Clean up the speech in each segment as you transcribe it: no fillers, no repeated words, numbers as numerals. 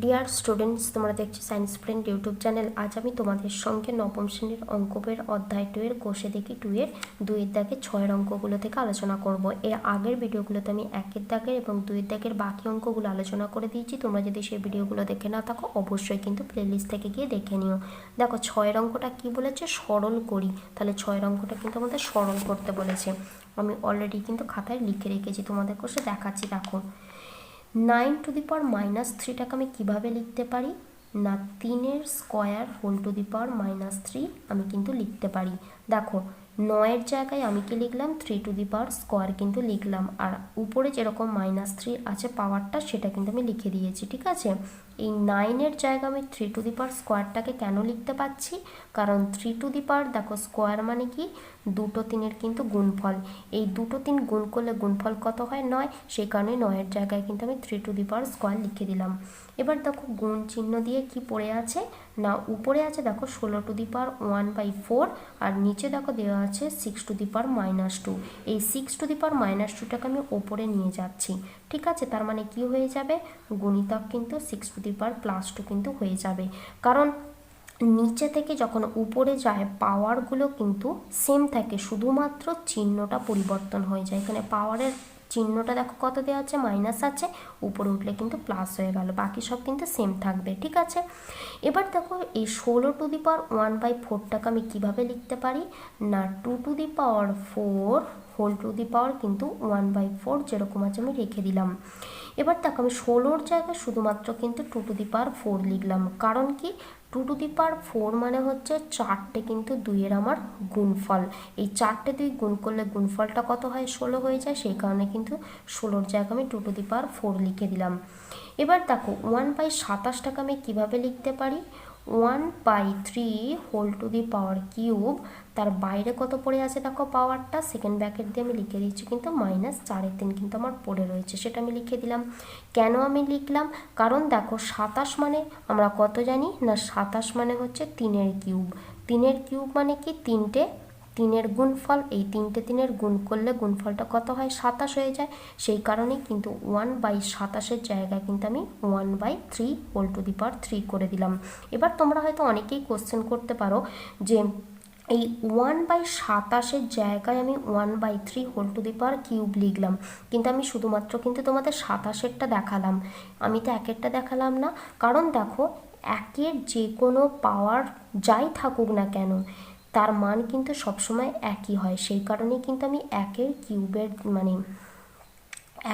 Dear students, তোমরা দেখছো science friend YouTube channel. আজ আমি তোমাদের সঙ্গে নবম শ্রেণীর অঙ্ক বইয়ের অধ্যায় 2 এর কোষে দেখি 2 এর 2 এর দাগের 6 এর অঙ্কগুলো থেকে আলোচনা করব। এর আগের ভিডিওগুলোতে আমি 1 এর দাগের এবং 2 এর দাগের বাকি অঙ্কগুলো আলোচনা করে দিয়েছি। তোমরা যদি সেই ভিডিওগুলো দেখে না থাকো অবশ্যই কিন্তু প্লেলিস্ট থেকে গিয়ে দেখে নিও। দেখো 6 এর অঙ্কটা কি বলেছে, সরল করি। তাহলে 6 এর অঙ্কটা কিন্তু আমাদের সরল করতে বলেছে। আমি অলরেডি কিন্তু খাতায় লিখে রেখেছি, তোমাদের কোষে দেখাচ্ছি। দেখো 9⁻³ আমি কিভাবে লিখতে পারি না, 3 স্কোয়ার হোল টু দি পাওয়ার -3 আমি কিন্তু লিখতে পারি। দেখো 9 জায়গায় আমি কি লিখলাম, 3 টু দি পাওয়ার স্কোয়ার কিন্তু লিখলাম, আর উপরে যেরকম -3 আছে পাওয়ারটা সেটা কিন্তু আমি লিখে দিয়েছি। ঠিক আছে, এই 9 জায়গায় আমি 3 টু দি পাওয়ার স্কোয়ারটাকে কেন লিখতে পাচ্ছি, কারণ 3 টু দি পাওয়ার দেখো স্কোয়ার মানে কি, দুটো 3-এর কিন্তু গুণফল। এই দুটো 3 গুণ করলে গুণফল কত হয়, 9। সেই কারণে 9 জায়গায় কিন্তু আমি 3 টু দি পাওয়ার স্কোয়ার লিখে দিলাম। এবার দেখো গুণ চিহ্ন দিয়ে কি পড়ে আছে না, উপরে আছে দেখো 16 টু দি পাওয়ার 1/4, আর নিচে দেখো দেওয়া আছে 6 টু দি পাওয়ার -2। এই 6 টু দি পাওয়ার -2টাকে আমি ওপরে নিয়ে যাচ্ছি। ঠিক আছে, তার মানে কি হয়ে যাবে, গুণিতক কিন্তু 6 টু দি পাওয়ার +2 কিন্তু হয়ে যাবে। কারণ নিচে থেকে যখন উপরে যায় পাওয়ারগুলো কিন্তু সেম থাকে, শুধুমাত্র চিহ্নটা পরিবর্তন হয়ে যায়। এখানে পাওয়ারের চিহ্নটা দেখো কত দেওয়া আছে, মাইনাস আছে, উপরে উঠলে কিন্তু প্লাস হয়ে গেল, বাকি সব কিন্তু সেম থাকবে। ঠিক আছে, এবার দেখো এই 16 টু দি পাওয়ার 1/4টাকে আমি কিভাবে লিখতে পারি না, 2 to the power 4 whole to the power কিন্তু 1/4 যেরকম আছে আমি রেখে দিলাম। এবার দেখো আমি 16 জায়গায় শুধুমাত্র কিন্তু 2 টু দি পাওয়ার 4 লিখলাম, কারণ কি 2 টু দি পাওয়ার 4 মানে হচ্ছে 4টে কিন্তু 2-এর আমার গুণফল। এই 4টে 2 গুণ করলে গুণফলটা কত হয়, 16 হয়ে যায়। সেই কারণে কিন্তু 16 জায়গায় আমি 2 টু দি পাওয়ার 4 লিখে দিলাম। এবার দেখো 1/27টাকে আমি কিভাবে লিখতে পারি, 1/3 whole to the power cube, তার বাইরে কত পড়ে আছে দেখো পাওয়ারটা, সেকেন্ড ব্র্যাকেট দিয়ে আমি লিখে দিচ্ছি কিন্তু -4/3 কিন্তু আমার পড়ে রয়েছে, সেটা আমি লিখে দিলাম। কেন আমি লিখলাম, কারণ দেখো 27 মানে আমরা কত জানি না, 27 মানে হচ্ছে 3-এর কিউব। 3-এর কিউব মানে কি, 3টে 3-এর গুণফল। এই 3টে 3-এর গুণ করলে গুণফলটা কত হয়, 27 হয়ে যায়। সেই কারণেই কিন্তু 1/27 জায়গায় কিন্তু আমি 1/3 হোল টু দি পাওয়ার 3 করে দিলাম। এবার তোমরা হয়তো অনেকেই কোশ্চেন করতে পারো যে এই 1/27 জায়গায় আমি 1/3 whole to the power cube লিখলাম, কিন্তু আমি শুধুমাত্র কিন্তু তোমাদের 27-এরটা দেখালাম, আমি তো 1-এরটা দেখালাম না। কারণ দেখো 1-এর যে কোনো পাওয়ার যাই থাকুক না কেন তার মান কিন্তু সবসময় একই হয়। সেই কারণেই কিন্তু আমি 1-এর কিউবের মানে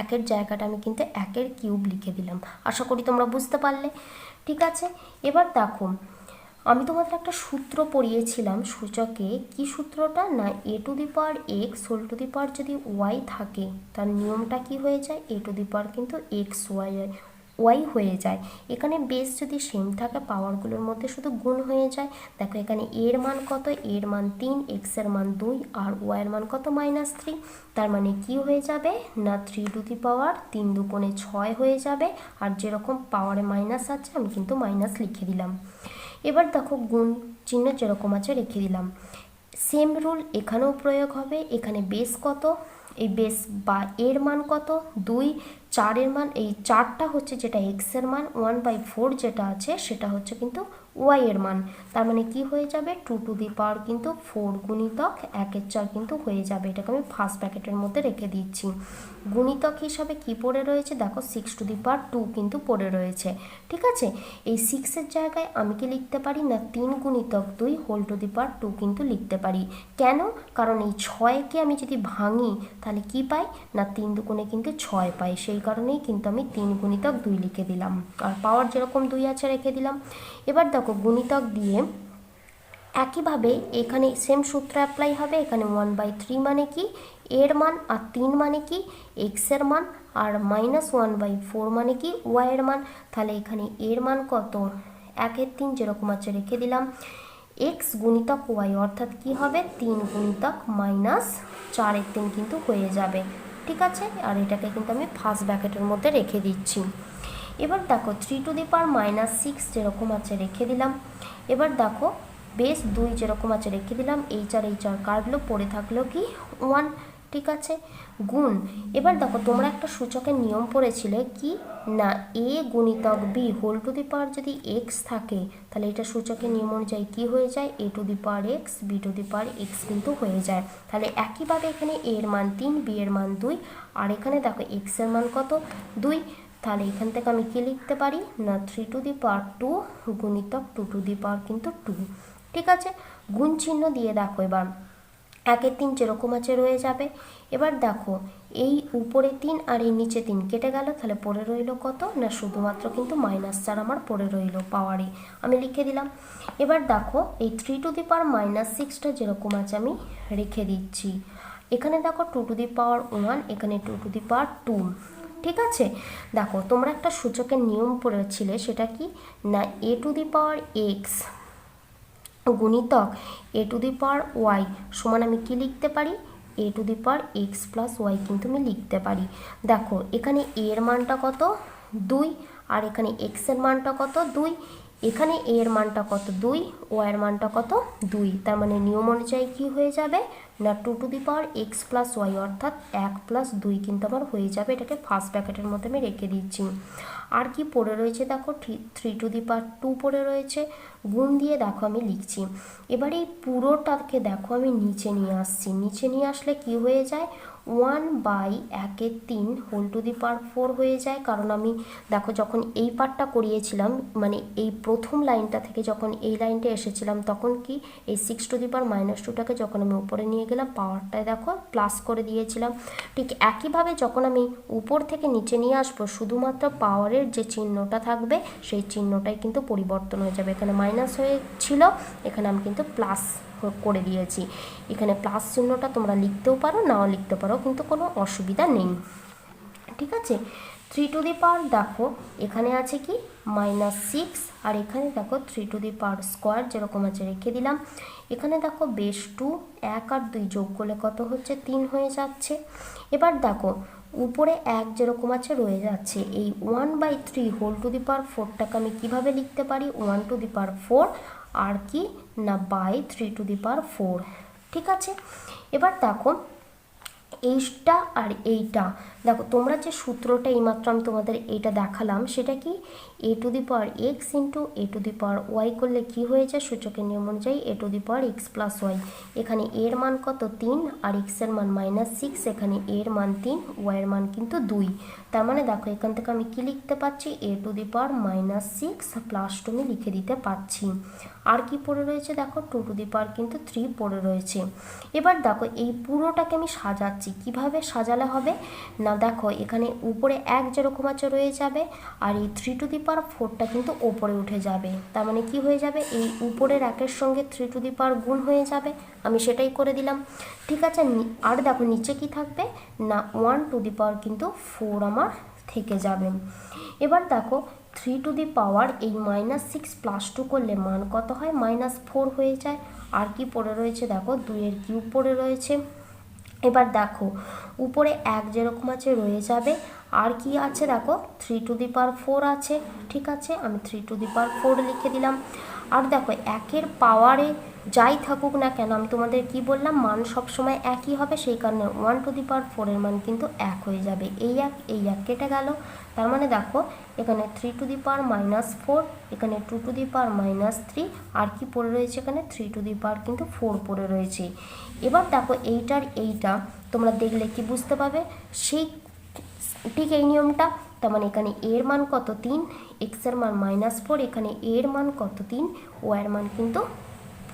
1-এর জায়গাটা আমি কিন্তু 1-এর কিউব লিখে দিলাম। আশা করি তোমরা বুঝতে পারলে। ঠিক আছে, এবার দেখো আমি তোমাদের একটা সূত্র পড়িয়েছিলাম সূচকে, কি সূত্রটা না, a to the power x whole to the power যদি y থাকে তার নিয়মটা কি হয়ে যায়, a টু দি পাওয়ার কিন্তু y হয়ে যায়। এখানে বেস যদি সেম থাকে পাওয়ারগুলোর মধ্যে শুধু গুণ হয়ে যায়। দেখো এখানে এর মান কত, এর মান 3, x এর মান 2 আর y এর মান কত -3। তার মানে কি হয়ে যাবে না, 3 টু দি পাওয়ার 3 দুগুণে 6 হয়ে যাবে, আর যেরকম পাওয়ারে মাইনাস আছে আমি কিন্তু মাইনাস লিখে দিলাম। এবার দেখো গুণ চিহ্ন যেরকম আছে রেখে দিলাম। সেম রুল এখানেও প্রয়োগ হবে। এখানে বেস কত, এই বেস বা এর মান কত 2, 4-এর মান, এই 4টা হচ্ছে যেটা x-এর মান, 1/4 যেটা আছে সেটা হচ্ছে কিন্তু y-এর মান। তার মানে কি হয়ে যাবে, 2 টু দি পাওয়ার কিন্তু 4 গুণিতক 1-এর 4 কিন্তু হয়ে যাবে। এটাকে আমি ফার্স্ট ব্র্যাকেটের মধ্যে রেখে দিচ্ছি। গুণিতক হিসাবে কি পড়ে রয়েছে দেখো 6 টু দি পাওয়ার 2 কিন্তু পড়ে রয়েছে। ঠিক আছে, এই 6-এর জায়গায় আমি কি লিখতে পারি না, 3 গুণিতক 2 হোল টু দি পাওয়ার 2 কিন্তু লিখতে পারি। কেন, কারণ এই 6কে আমি যদি ভাঙি তাহলে কি পাই না, 3 দুগুণে কিন্তু 6 পাই। সেই কারণেই কিন্তু আমি 3 গুণিতক 2 লিখে দিলাম, আর পাওয়ার যেরকম 2 আছে রেখে দিলাম। এবার দেখো গুণিতক দিয়ে একইভাবে এখানে সেম সূত্র অ্যাপ্লাই হবে। এখানে 1/3 মানে কি, এর মান, আর 3 মানে কি x-এর মান, আর -1/4 মানে কি y-এর মান। তাহলে এখানে এর মান কত, 1-এর 3 যেরকম আছে রেখে দিলাম, x গুণিতক y অর্থাৎ কি হবে, 3 গুণিতক -4-এর 3 কিন্তু হয়ে যাবে। ঠিক আছে, আর এটাকে কিন্তু আমি ফার্স্ট ব্র্যাকেটের মধ্যে রেখে দিচ্ছি। এবার দেখো 3 টু দি পাওয়ার -6 যেরকম আছে রেখে দিলাম। এবার দেখো বেস 2 যেরকম আছে রেখে দিলাম, এই 4 কাটলো, পড়ে থাকলো কি 1। ঠিক আছে, গুণ। এবার দেখো তোমরা একটা সূচকের নিয়ম পড়েছিলে কি না, এ গুণিতক B whole to the power যদি এক্স থাকে তাহলে এটা সূচকের নিয়ম অনুযায়ী কী হয়ে যায়, a to the power x b to the power x কিন্তু হয়ে যায়। তাহলে একইভাবে এখানে এর মান 3, বি এর মান 2, আর এখানে দেখো এক্স এর মান কত 2। তাহলে এখান থেকে আমি কি লিখতে পারি না 3 টু দি পাওয়ার 2 গুণিতক 2 টু দি পাওয়ার কিন্তু 2। ঠিক আছে, গুণ চিহ্ন দিয়ে দেখো এবার 1-এর 3 যেরকম আছে রয়ে যাবে। এবার দেখো এই উপরে 3 আর এই নিচে 3 কেটে গেল, তাহলে পড়ে রইল কত না শুধুমাত্র কিন্তু -4 আমার পড়ে রইল পাওয়ারে, আমি লিখে দিলাম। এবার দেখো এই 3 টু দি পাওয়ার -6টা যেরকম আছে আমি রেখে দিচ্ছি। এখানে দেখো 2 টু দি পাওয়ার 1, এখানে 2 টু দি পাওয়ার 2। ঠিক আছে, দেখো তোমরা একটা সূচকের নিয়ম পড়েছিলে, সেটা কি না a to the power x গুণিতক এ টু দি পাওয়ার ওয়াই সমান আমি কি লিখতে পারি, a to the power x plus y কিন্তু আমি লিখতে পারি। দেখো এখানে এর মানটা কত 2, আর এখানে এক্স এর মানটা কত 2, এখানে এর মানটা কত 2, ওয়াইয়ের মানটা কত 2। তার মানে নিয়ম অনুযায়ী কী হয়ে যাবে না 2 to the power x plus y অর্থাৎ 1 প্লাস 2 কিন্তু আমার হয়ে যাবে। এটাকে ফার্স্ট ব্র্যাকেটের মধ্যে আমি রেখে দিচ্ছি। আর কি পড়ে রয়েছে দেখো 3 টু দি পাওয়ার 2 পড়ে রয়েছে, গুণ দিয়ে দেখো আমি লিখছি। এবার এই পুরোটাকে দেখো আমি নিচে নিয়ে আসছি, নিচে নিয়ে আসলে কি হয়ে যায় 1/1/3 হোল টু দি পাওয়ার 4 হয়ে যায়। কারণ আমি দেখো যখন এই পার্টটা করিয়েছিলাম মানে এই প্রথম লাইনটা থেকে যখন এই লাইনটা এসেছিলাম তখন কি এই 6 টু দি পাওয়ার -2টাকে যখন আমি উপরে নিয়ে গেলাম পাওয়ারটায় দেখো প্লাস করে দিয়েছিলাম। ঠিক একইভাবে যখন আমি উপর থেকে নিচে নিয়ে আসবো শুধুমাত্র পাওয়ারের যে চিহ্নটা থাকবে সেই চিহ্নটাই কিন্তু পরিবর্তন হয়ে যাবে। এখানে মাইনাস হয়েছিল, এখানে আমি কিন্তু প্লাস করে দিয়েছি। এখানে প্লাস চিহ্নটা তোমরা লিখতেও পারো নাও লিখতে পারো, কিন্তু কোনো অসুবিধা নেই। ঠিক আছে, 3 টু দি পাওয়ার দেখো এখানে আছে কি -6, আর এখানে দেখো 3 টু দি পাওয়ার স্কোয়ার যেরকম আছে রেখে দিলাম। এখানে দেখো বেশ 2, 1 আর 2 যোগ করলে কত হচ্ছে 3 হয়ে যাচ্ছে। এবার দেখো উপরে 1 যেরকম আছে রয়ে যাচ্ছে, এই 1/3 হোল টু দি পাওয়ার 4টাকে আমি কীভাবে লিখতে পারি 1 টু দি পাওয়ার 4 আর কি না বাই 3 টু দি পাওয়ার 4। ঠিক আছে, এবার দেখো এইটা আর এইটা দেখো তোমরা যে সূত্রটা এইমাত্র আমি তোমাদের এইটা দেখালাম সেটা কি a to the power x into a to the power y করলে কি হয়ে যায় সূচকের নিয়ম অনুযায়ী a to the power x plus y. এখানে এর মান কত 3 আর এক্সের মান -6, এখানে এর মান 3, ওয়াইয়ের মান কিন্তু 2। তার মানে দেখো এখান থেকে আমি কি লিখতে পাচ্ছি এ টু দি পাওয়ার -6 প্লাস 2 আমি লিখে দিতে পারছি। আর কি পড়ে রয়েছে দেখো 2 টু দি পাওয়ার কিন্তু 3 পড়ে রয়েছে। এবার দেখো এই পুরোটাকে আমি সাজাচ্ছি, কিভাবে সাজালে হবে না দেখো এখানে উপরে 1 যেরকম আছে রয়ে যাবে, আর এই 3 টু দি পাওয়ার 4টা কিন্তু ওপরে উঠে যাবে। তার মানে কি হয়ে যাবে এই উপরের 1-এর সঙ্গে 3 টু দি পাওয়ার গুণ হয়ে যাবে, আমি সেটাই করে দিলাম। ঠিক আছে, আর দেখো নিচে কি থাকবে না 1 টু দি পাওয়ার কিন্তু 4 আমার থেকে যাবে। এবার দেখো 3 টু দি পাওয়ার এই -6 প্লাস 2 করলে মান কত হয় -4 হয়ে যায়। আর কি পড়ে রয়েছে দেখো 2-এর কিউব পড়ে রয়েছে। এবার দেখো উপরে 1 যেরকম আছে রয়ে যাবে, আর কি আছে দেখো 3 টু দি পাওয়ার 4 আছে। ঠিক আছে, আমি 3 টু দি পাওয়ার 4 লিখে দিলাম। আর দেখো 1-এর পাওয়ারে যাই থাকুক না কেন আমি তোমাদের কি বললাম মান সবসময় একই হবে, সেই কারণে 1 টু দি পাওয়ার 4-এর মান কিন্তু 1 হয়ে যাবে। এই 1 কেটে গেল, তার মানে দেখো এখানে 3 টু দি পাওয়ার -4, এখানে 2 টু দি পাওয়ার -3, আর কি পড়ে রয়েছে এখানে 3 টু দি পাওয়ার কিন্তু 4 পড়ে রয়েছে। এবার দেখো এইটার এইটা তোমরা দেখলে কি বুঝতে পারবে সেই ঠিক এই নিয়মটা। তার মানে এখানে এর মান কত 3, এক্সের মান -4, এখানে এর মান কত 3, ওয়াইয়ের মান কিন্তু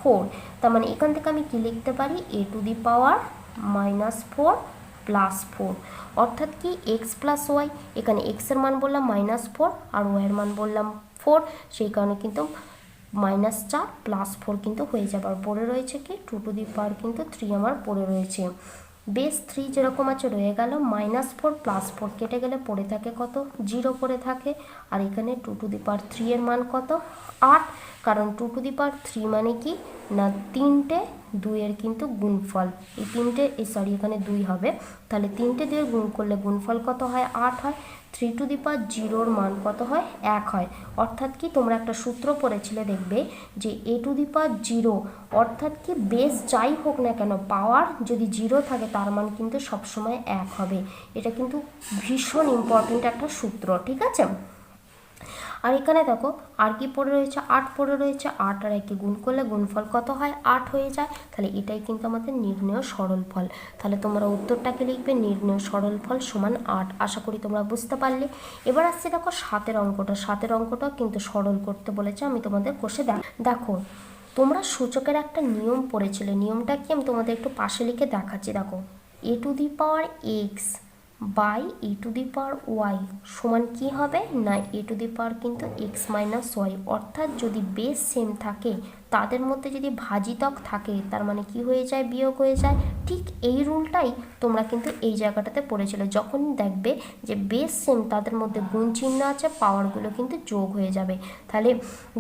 4। তার মানে এখান থেকে আমি কি লিখতে পারি a to the power -4 plus 4, অর্থাৎ কি এক্স প্লাস ওয়াই। এখানে এক্সের মান বললাম -4 আর ওয়াইয়ের মান বললাম 4, সেই কারণে কিন্তু -4 প্লাস 4 কিন্তু হয়ে যাবে। আর পড়ে রয়েছে কি 2 টু দি পাওয়ার কিন্তু 3 আমার পড়ে রয়েছে। বেস 3 যেরকম আছে রয়ে গেল, -4 প্লাস 4 কেটে গেলে পড়ে থাকে কত 0 পড়ে থাকে। আর এখানে 2 টু দি পাওয়ার 3 এর মান কত 8, কারণ 2 টু দি পাওয়ার 3 মানে কি না 3টে 2-এর কিন্তু গুণফল। এই 3টে এখানে 2 হবে, তাহলে 3টে 2-এর গুণ করলে গুণফল কত হয় 8 হয়। 3 টু দি পাওয়ার 0 মান কত হয় 1 হয়। অর্থাৎ কি তোমরা একটা সূত্র পড়েছিলে দেখবে যে a টু দি পাওয়ার 0 অর্থাৎ কি বেস যাই হোক না কেন পাওয়ার যদি 0 থাকে তার মান কিন্তু সবসময় 1 হবে। এটা কিন্তু ভীষণ ইম্পর্টেন্ট একটা সূত্র, ঠিক আছে। আর এখানে দেখো আর কি পড়ে রয়েছে 8 পড়ে রয়েছে, 8 আর 1 গুণ করলে গুণফল কত হয় 8 হয়ে যায়। তাহলে এটাই কিন্তু আমাদের নির্ণেয় সরলফল। তাহলে তোমরা উত্তরটাকে লিখবে নির্ণেয় সরলফল সমান 8। আশা করি তোমরা বুঝতে পারলে। এবার আসছে দেখো 7 অঙ্কটা। 7 অঙ্কটা কিন্তু সরল করতে বলেছে, আমি তোমাদের কোষে দেখো তোমরা সূচকের একটা নিয়ম পড়েছিলে, নিয়মটা কি আমি তোমাদের একটু পাশে লিখে দেখাচ্ছি। দেখো a to the power x by a to the power y সমান কি হবে না এ টু দি পাওয়ার কিন্তু এক্স মাইনাস ওয়াই। অর্থাৎ যদি বেস সেম থাকে তাদের মধ্যে যদি ভাজিতক থাকে তার মানে কি হয়ে যায় বিয়োগ হয়ে যায়। ঠিক এই রুলটাই তোমরা কিন্তু এই জায়গাটাতে পড়েছিলে। যখন দেখবে যে বেস সেম তাদের মধ্যে গুণ চিহ্ন আছে পাওয়ারগুলো কিন্তু যোগ হয়ে যাবে। তাহলে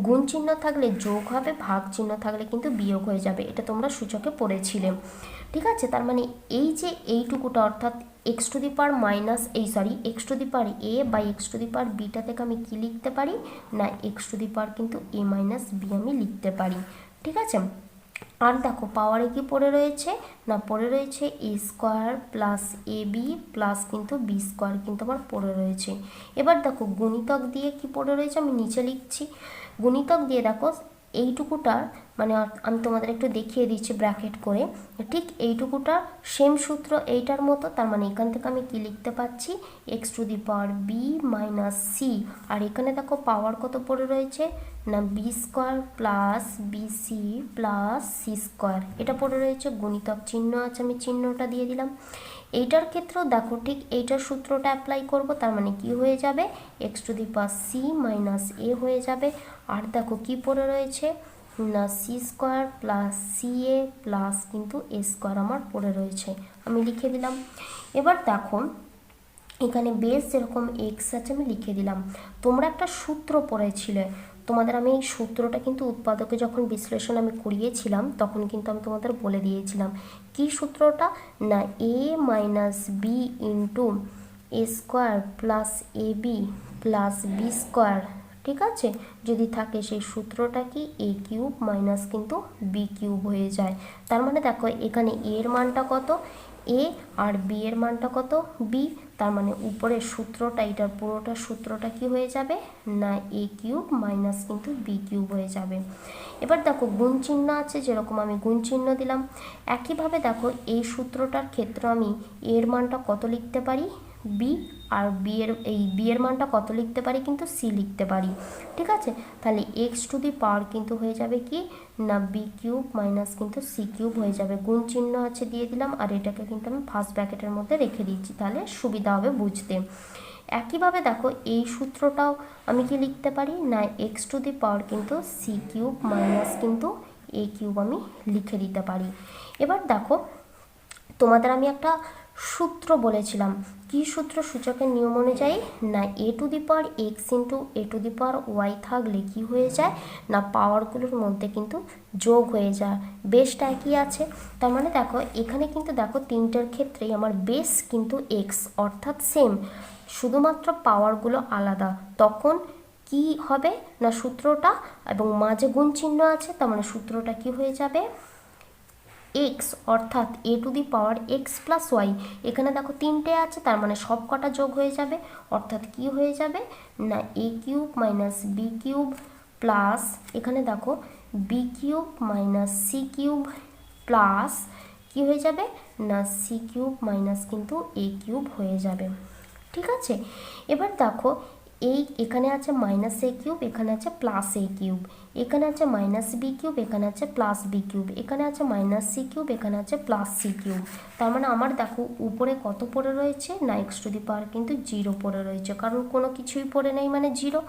গুণ চিহ্ন থাকলে যোগ হবে, ভাগ চিহ্ন থাকলে কিন্তু বিয়োগ হয়ে যাবে। এটা তোমরা সূচকে পড়েছিলে, ঠিক আছে। তার মানে এই যে এইটুকুটা অর্থাৎ x to the power minus x to the power a by x to the power beta থেকে আমি কি লিখতে পারি না এক্স টু দি পাওয়ার কিন্তু এ মাইনাস বি আমি লিখতে পারি, ঠিক আছে। আর দেখো পাওয়ারে কি পড়ে রয়েছে না পড়ে রয়েছে এ square plus A B plus কিন্তু বি স্কোয়ার কিন্তু আমার পড়ে রয়েছে। এবার দেখো গুণিতক দিয়ে কি পড়ে রয়েছে আমি নিচে লিখছি। গুণিতক দিয়ে দেখো এইটুকুটার মানে আমি তোমাদের একটু দেখিয়ে দিচ্ছি ব্র্যাকেট করে, ঠিক এইটুকুটার সেম সূত্র এইটার মতো। তার মানে এখান থেকে আমি কি লিখতে পাচ্ছি x to the power b minus c. আর এখানে দেখো পাওয়ার কত পড়ে রয়েছে না b square plus b c plus c square এটা পড়ে রয়েছে। গুণিতক চিহ্ন আছে আমি চিহ্নটা দিয়ে দিলাম। এইটার ক্ষেত্রেও দেখো ঠিক এইটার সূত্রটা অ্যাপ্লাই করব। তার মানে কি হয়ে যাবে x to the power c minus a হয়ে যাবে। আর দেখো কি পড়ে রয়েছে না c square plus c a plus কিন্তু এ স্কোয়ার আমার পড়ে রয়েছে, আমি লিখে দিলাম। এবার দেখো এখানে বেস যেরকম এক্স আছে আমি লিখে দিলাম। তোমরা একটা সূত্র পড়েছিলে, তোমাদের আমি এই সূত্রটা কিন্তু উৎপাদকে যখন বিশ্লেষণ আমি করিয়েছিলাম তখন কিন্তু আমি তোমাদের বলে দিয়েছিলাম কি সূত্রটা না এ minus B into A square plus A B plus B square, ঠিক আছে। যদি থাকে সেই সূত্রটা কি এ কিউব মাইনাস কিন্তু বি কিউব হয়ে যায়। তার মানে দেখো এখানে এর মানটা কত এ আর বি এর মানটা কত বি। তার মানে উপরের সূত্রটা এটার পুরোটা সূত্রটা কি হয়ে যাবে না এ কিউব মাইনাস কিন্তু বি কিউব হয়ে যাবে। এবার দেখো গুণ চিহ্ন আছে যেরকম আমি গুণ চিহ্ন দিলাম। একইভাবে দেখো এই সূত্রটার ক্ষেত্রে আমি এর মানটা কত লিখতে পারি বি আর বি এর মানটা কত লিখতে পারি কিন্তু সি লিখতে পারি, ঠিক আছে। তাহলে এক্স টু দি পাওয়ার কিন্তু হয়ে যাবে কি না বি কিউব মাইনাস কিন্তু সি কিউব হয়ে যাবে। গুণ চিহ্ন আছে দিয়ে দিলাম আর এটাকে কিন্তু আমি ফার্স্ট ব্র্যাকেটের মধ্যে রেখে দিচ্ছি, তাহলে সুবিধা হবে বুঝতে। একইভাবে দেখো এই সূত্রটাও আমি কি লিখতে পারি না এক্স টু দি পাওয়ার কিন্তু সি কিউব মাইনাস কিন্তু এ কিউব আমি লিখে দিতে পারি। এবার দেখো তোমাদের আমি একটা সূত্র বলেছিলাম, কি সূত্র সূচকের নিয়ম অনুযায়ী না a to the power x into a to the power y থাকলে কি হয়ে যায় না পাওয়ারগুলোর মধ্যে কিন্তু যোগ হয়ে যায়, বেসটা একই আছে। তার মানে দেখো এখানে কিন্তু দেখো তিনটের ক্ষেত্রেই আমার বেস কিন্তু এক্স অর্থাৎ সেম, শুধুমাত্র পাওয়ারগুলো আলাদা। তখন কি হবে না সূত্রটা এবং মাঝে গুণ চিহ্ন আছে তার মানে সূত্রটা কি হয়ে যাবে এক্স অর্থাৎ a to the power x plus y. এখানে দেখো তিনটে আছে তার মানে সব কটা যোগ হয়ে যাবে অর্থাৎ কি হয়ে যাবে না a cube minus b cube plus এখানে দেখো b cube minus c cube plus কি হয়ে যাবে না সি কিউব মাইনাস কিন্তু এ কিউব হয়ে যাবে, ঠিক আছে। এবার দেখো এখানে আছে মাইনাস এ কিউব এখানে আছে প্লাস এ কিউব, এখানে আছে মাইনাস বি কিউব এখানে আছে প্লাস বি কিউব, এখানে আছে মাইনাস সি কিউব এখানে আছে প্লাস সি কিউব। তার মানে আমার দেখো উপরে কত পড়ে রয়েছে না এক্স টু দি পাওয়ার কিন্তু 0 পড়ে রয়েছে, কারণ কোনো কিছুই পড়ে নেই মানে 0।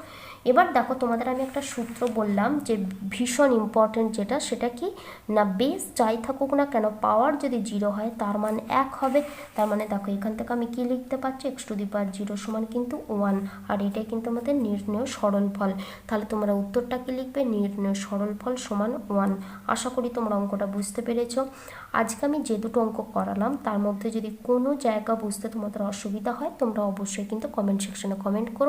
এবার দেখো তোমাদের আমি একটা সূত্র বললাম যে ভীষণ ইম্পর্টেন্ট যেটা, সেটা কি না বেস যাই থাকুক না কেন পাওয়ার যদি 0 হয় তার মান 1 হবে। তার মানে দেখো এখান থেকে আমি কি লিখতে পারছি এক্স টু দি পাওয়ার 0 সমান কিন্তু 1 আর এটা এটাই কিন্তু আমাদের নির্ণেয় সরলফল। তাহলে তোমরা উত্তরটা কি লিখবে? নির্ণেয় সরলফল সমান 1। আশা করি তোমরা অঙ্কটা বুঝতে পেরেছো। আজকে আমি যে দুটো অঙ্ক করালাম তার মধ্যে যদি কোনো জায়গা বুঝতে তোমাদের অসুবিধা হয় তোমরা অবশ্যই কিন্তু কমেন্ট সেকশনে কমেন্ট করো।